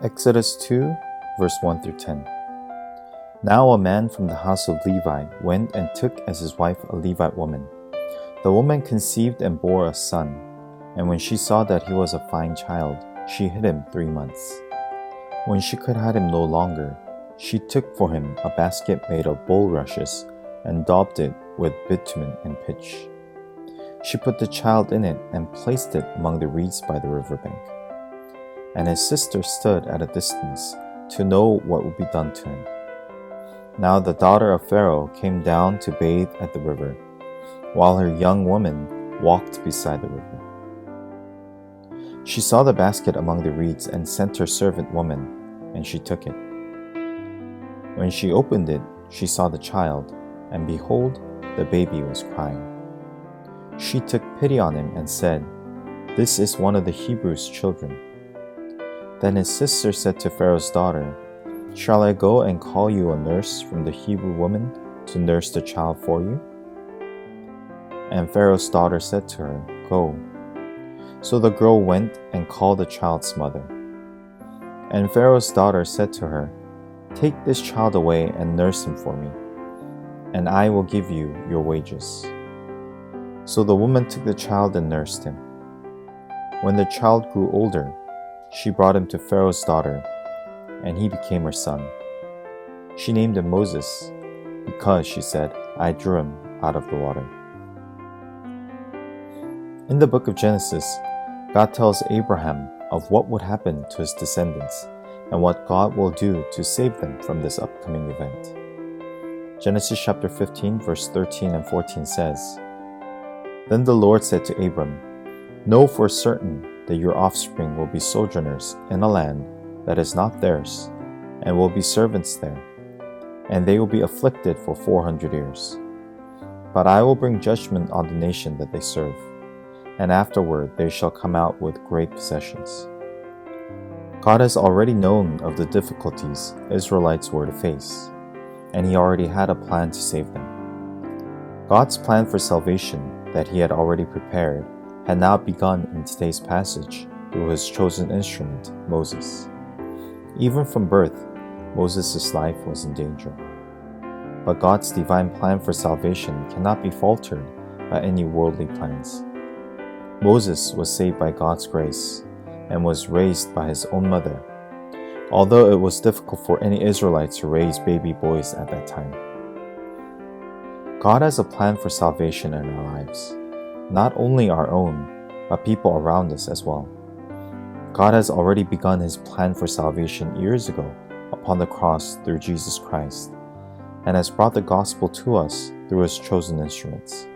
Exodus 2, verse 1 through 10. Now a man from the house of Levi went and took as his wife a Levite woman. The woman conceived and bore a son, and when she saw that he was a fine child, she hid him 3 months. When she could hide him no longer, she took for him a basket made of bulrushes and daubed it with bitumen and pitch. She put the child in it and placed it among the reeds by the riverbank. And his sister stood at a distance to know what would be done to him. Now the daughter of Pharaoh came down to bathe at the river, while her young woman walked beside the river. She saw the basket among the reeds and sent her servant woman, and she took it. When she opened it, she saw the child, and behold, the baby was crying. She took pity on him and said, "This is one of the Hebrews' children." Then his sister said to Pharaoh's daughter, "Shall I go and call you a nurse from the Hebrew woman to nurse the child for you?" And Pharaoh's daughter said to her, "Go." So the girl went and called the child's mother. And Pharaoh's daughter said to her, "Take this child away and nurse him for me, and I will give you your wages." So the woman took the child and nursed him. When the child grew older, she brought him to Pharaoh's daughter, and he became her son. She named him Moses, because, she said, "I drew him out of the water." In the book of Genesis, God tells Abraham of what would happen to his descendants and what God will do to save them from this upcoming event. Genesis chapter 15, verse 13 and 14 says, "Then the Lord said to Abram, Know for certain that your offspring will be sojourners in a land that is not theirs, and will be servants there, and they will be afflicted for 400 years. But I will bring judgment on the nation that they serve, and afterward they shall come out with great possessions." God has already known of the difficulties Israelites were to face, and He already had a plan to save them. God's plan for salvation that He had already prepared had now begun in today's passage through His chosen instrument, Moses. Even from birth, Moses' life was in danger. But God's divine plan for salvation cannot be faltered by any worldly plans. Moses was saved by God's grace and was raised by his own mother, although it was difficult for any Israelites to raise baby boys at that time. God has a plan for salvation in our lives, not only our own, but people around us as well. God has already begun His plan for salvation years ago upon the cross through Jesus Christ, and has brought the gospel to us through His chosen instruments.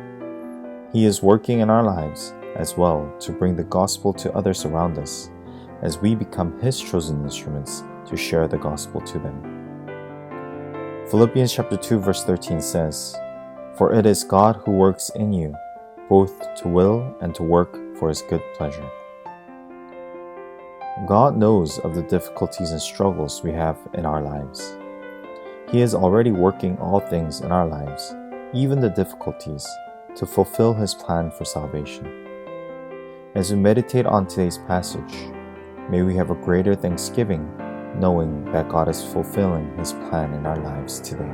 He is working in our lives as well to bring the gospel to others around us as we become His chosen instruments to share the gospel to them. Philippians chapter 2 verse 13 says, "For it is God who works in you, both to will and to work for His good pleasure." God knows of the difficulties and struggles we have in our lives. He is already working all things in our lives, even the difficulties, to fulfill His plan for salvation. As we meditate on today's passage, may we have a greater thanksgiving, knowing that God is fulfilling His plan in our lives today.